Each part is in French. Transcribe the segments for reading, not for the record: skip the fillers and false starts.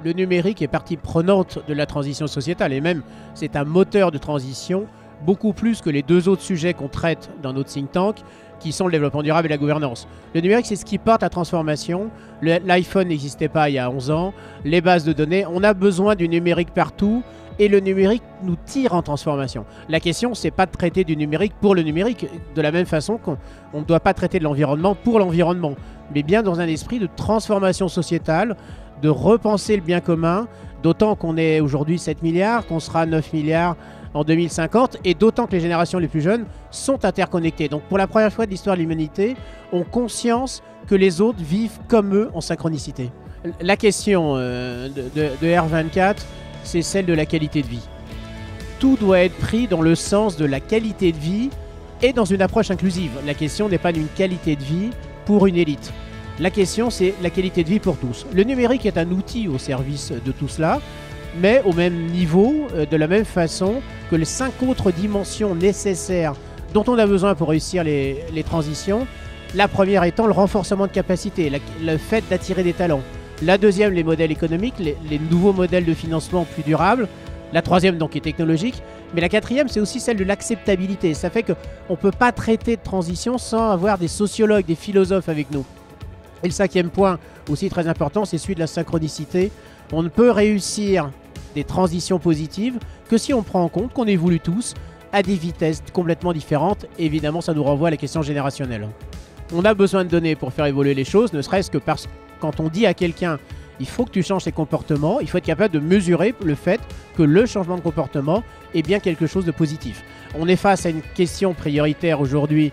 le numérique est partie prenante de la transition sociétale et même c'est un moteur de transition beaucoup plus que les deux autres sujets qu'on traite dans notre think tank qui sont le développement durable et la gouvernance. Le numérique, c'est ce qui porte la transformation. L'iPhone n'existait pas il y a 11 ans. Les bases de données, on a besoin du numérique partout et le numérique nous tire en transformation. La question, c'est pas de traiter du numérique pour le numérique, de la même façon qu'on ne doit pas traiter de l'environnement pour l'environnement, mais bien dans un esprit de transformation sociétale, de repenser le bien commun, d'autant qu'on est aujourd'hui 7 milliards, qu'on sera 9 milliards en 2050, et d'autant que les générations les plus jeunes sont interconnectées. Donc pour la première fois de l'histoire de l'humanité, ont conscience que les autres vivent comme eux en synchronicité. La question de R24, c'est celle de la qualité de vie. Tout doit être pris dans le sens de la qualité de vie et dans une approche inclusive. La question n'est pas d'une qualité de vie pour une élite. La question, c'est la qualité de vie pour tous. Le numérique est un outil au service de tout cela, mais au même niveau, de la même façon que les 5 autres dimensions nécessaires dont on a besoin pour réussir les transitions. La première étant le renforcement de capacité, le fait d'attirer des talents. La deuxième, les modèles économiques, les nouveaux modèles de financement plus durables. La troisième, donc, est technologique. Mais la quatrième, c'est aussi celle de l'acceptabilité. Ça fait qu'on ne peut pas traiter de transition sans avoir des sociologues, des philosophes avec nous. Et le cinquième point, aussi très important, c'est celui de la synchronicité. On ne peut réussir des transitions positives que si on prend en compte qu'on évolue tous à des vitesses complètement différentes. Évidemment, ça nous renvoie à la question générationnelle. On a besoin de données pour faire évoluer les choses, ne serait-ce que parce que quand on dit à quelqu'un il faut que tu changes tes comportements, il faut être capable de mesurer le fait que le changement de comportement est bien quelque chose de positif. On est face à une question prioritaire aujourd'hui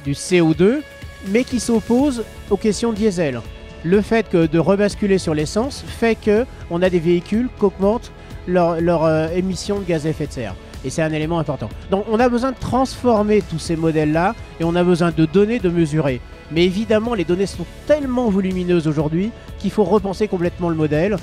du CO2, mais qui s'oppose aux questions de diesel. Le fait que de rebasculer sur l'essence fait qu'on a des véhicules qui augmentent leur émission de gaz à effet de serre. Et c'est un élément important. Donc on a besoin de transformer tous ces modèles-là et on a besoin de données, de mesurer. Mais évidemment, les données sont tellement volumineuses aujourd'hui qu'il faut repenser complètement le modèle.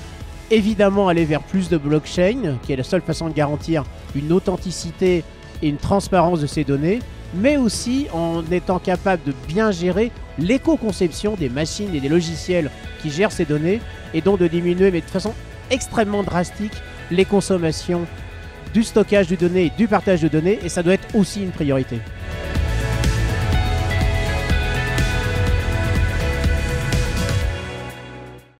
Évidemment, aller vers plus de blockchain, qui est la seule façon de garantir une authenticité et une transparence de ces données, mais aussi en étant capable de bien gérer l'éco-conception des machines et des logiciels qui gèrent ces données, et donc de diminuer, mais de façon extrêmement drastique, les consommations du stockage de données et du partage de données, et ça doit être aussi une priorité.